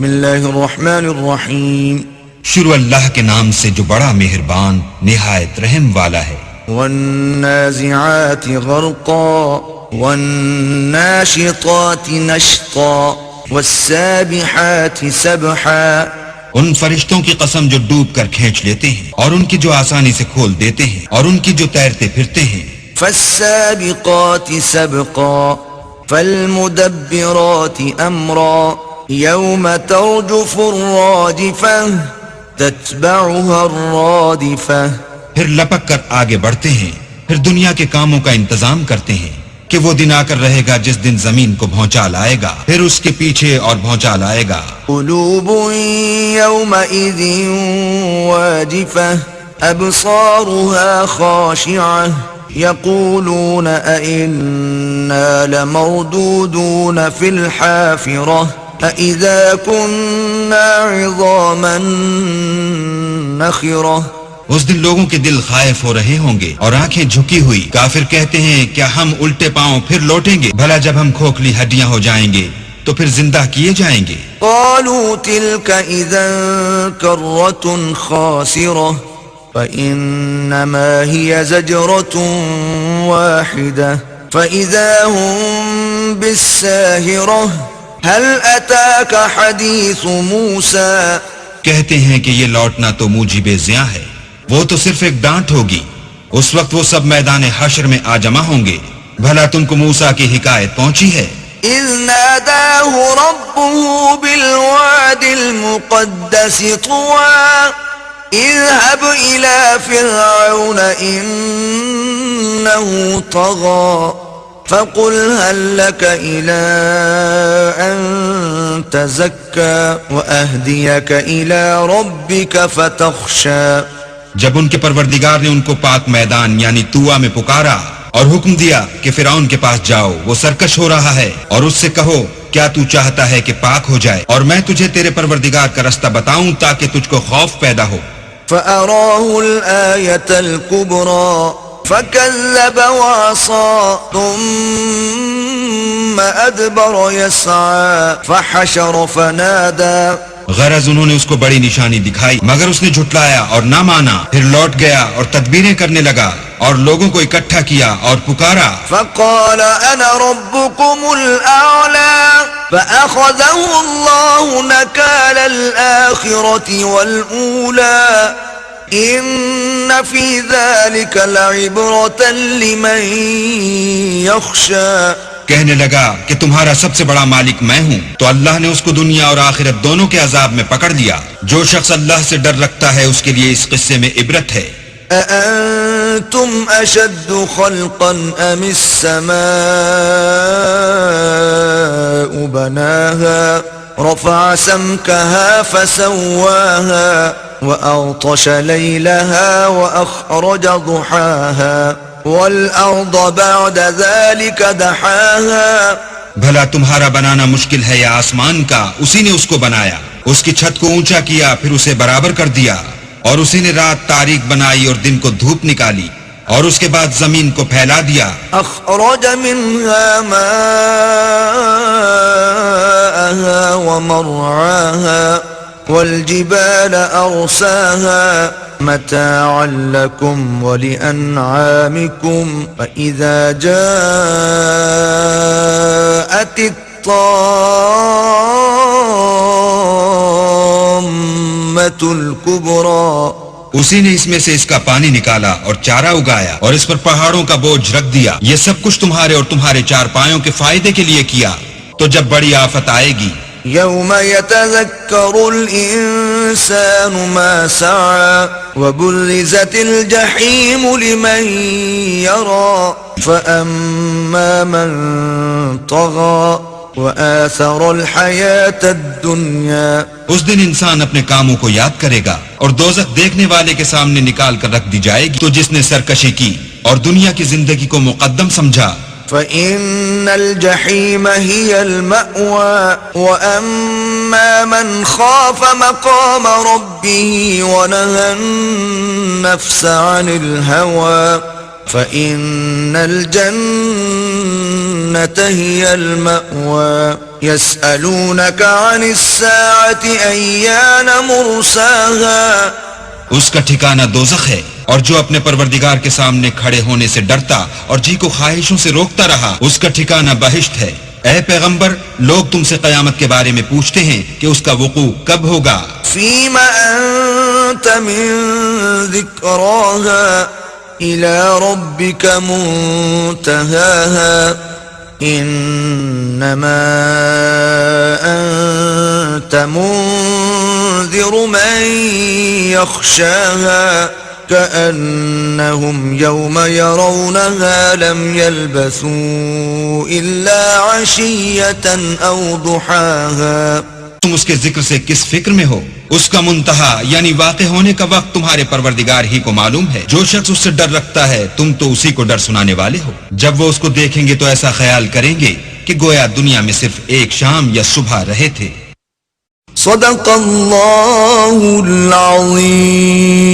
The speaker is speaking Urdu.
بسم اللہ الرحمن الرحیم شروع اللہ کے نام سے جو بڑا مہربان نہایت رحم والا ہے. والنازعات غرقا والناشطات نشطا والسابحات سبحا. ان فرشتوں کی قسم جو ڈوب کر کھینچ لیتے ہیں اور ان کی جو آسانی سے کھول دیتے ہیں اور ان کی جو تیرتے پھرتے ہیں. فالسابقات سبقا فالمدبرات امرا یوم ترجف الراجفہ تتبعها الرادفہ. پھر لپک کر آگے بڑھتے ہیں، پھر دنیا کے کاموں کا انتظام کرتے ہیں کہ وہ دن آ کر رہے گا جس دن زمین کو بھونچا لائے گا، پھر اس کے پیچھے اور بھونچا لائے گا. قلوب یومئذ واجفہ ابصارها خاشعہ یقولون ائنا لمردودون فی الحافرہ اذا كنا عظاما نخرہ. اس دن لوگوں کے دل خائف ہو رہے ہوں گے اور آنکھیں جھکی ہوئی. کافر کہتے ہیں کیا ہم الٹے پاؤں پھر لوٹیں گے؟ بھلا جب ہم کھوکھلی ہڈیاں ہو جائیں گے تو پھر زندہ کیے جائیں گے. قالوا تلك اذا كرة خاسرة فإنما هي زجرة واحدة فإذا هم بالساهرة هل أتاك حديث موسى. کہتے ہیں کہ یہ لوٹنا تو موجب زیاں ہے، وہ تو صرف ایک ڈانٹ ہوگی. اس وقت وہ سب میدان حشر میں آ جمع ہوں گے. بھلا تم کو موسیٰ کی حکایت پہنچی ہے؟ اذ ناداه ربه بالواد المقدس طوى اذهب الى فرعون انه طغى فقل هل لك إلى أن تزكى وأهديك إلى ربك فتخشى. جب ان کے پروردگار نے ان کو پاک میدان یعنی طویٰ میں پکارا اور حکم دیا کہ فرعون کے پاس جاؤ، وہ سرکش ہو رہا ہے، اور اس سے کہو کیا تو چاہتا ہے کہ پاک ہو جائے اور میں تجھے تیرے پروردگار کا رستہ بتاؤں تاکہ تجھ کو خوف پیدا ہو. فأراه الآية الكبرى فكذب وعصى ثم أدبر يسعى فحشر فنادى. غرض انہوں نے اس کو بڑی نشانی دکھائی مگر اس نے جھٹلایا اور نہ مانا، پھر لوٹ گیا اور تدبیریں کرنے لگا اور لوگوں کو اکٹھا کیا اور پکارا. فقال انا ربكم الاعلى فاخذه الله نكال الاخرة والاولى ان في ذلك لعبرة لمن يخشى. کہنے لگا کہ تمہارا سب سے بڑا مالک میں ہوں. تو اللہ نے اس کو دنیا اور آخرت دونوں کے عذاب میں پکڑ لیا. جو شخص اللہ سے ڈر رکھتا ہے اس کے لیے اس قصے میں عبرت ہے. أأنتم أشد خلقا أم السماء بناها رفع سمكها فسواها وأغطش ليلها وأخرج ضحاها والأرض بعد ذلك دحاها. بھلا تمہارا بنانا مشکل ہے یا آسمان کا؟ اسی نے اس کو بنایا، اس کی چھت کو اونچا کیا، پھر اسے برابر کر دیا، اور اسی نے رات تاریک بنائی اور دن کو دھوپ نکالی، اور اس کے بعد زمین کو پھیلا دیا. اخرج منها ماءها ومرعاها والجبال ارساها متاعا لكم ولانعامكم فاذا جاءت الطامة الكبرى. اسی نے اس میں سے اس کا پانی نکالا اور چارہ اگایا اور اس پر پہاڑوں کا بوجھ رکھ دیا. یہ سب کچھ تمہارے اور تمہارے چار پایوں کے فائدے کے لیے کیا. تو جب بڑی آفت آئے گی يوم يتذكر الإنسان ما سعى وبرزت الجحيم لمن يرى فأما من طغى وآثر الحياة الدنيا. اس دن انسان اپنے کاموں کو یاد کرے گا اور دوزخ دیکھنے والے کے سامنے نکال کر رکھ دی جائے گی. تو جس نے سرکشی کی اور دنیا کی زندگی کو مقدم سمجھا فإن الجحيم هي المأوى وأما من خاف مقام ربه ونهى النفس عن الهوى فإن الجنة هي المأوى. يسألونك عن الساعة أيان مرساها اس کا ٹھکانہ دوزخ ہے، اور جو اپنے پروردگار کے سامنے کھڑے ہونے سے ڈرتا اور جی کو خواہشوں سے روکتا رہا اس کا ٹھکانہ بہشت ہے۔ اے پیغمبر، لوگ تم سے قیامت کے بارے میں پوچھتے ہیں کہ اس کا وقوع کب ہوگا۔ فيم أنت من ذكراها إلى ربك منتهاها إنما أنت منذر من يخشاها كأنهم يوم يرونها لم يلبثوا إلا عشية أو ضحاها۔ تم اس کے ذکر سے کس فکر میں ہو؟ اس کا منتہا یعنی واقع ہونے کا وقت تمہارے پروردگار ہی کو معلوم ہے۔ جو شخص اس سے ڈر رکھتا ہے تم تو اسی کو ڈر سنانے والے ہو۔ جب وہ اس کو دیکھیں گے تو ایسا خیال کریں گے کہ گویا دنیا میں صرف ایک شام یا صبح رہے تھے۔ صدق اللہ العظیم۔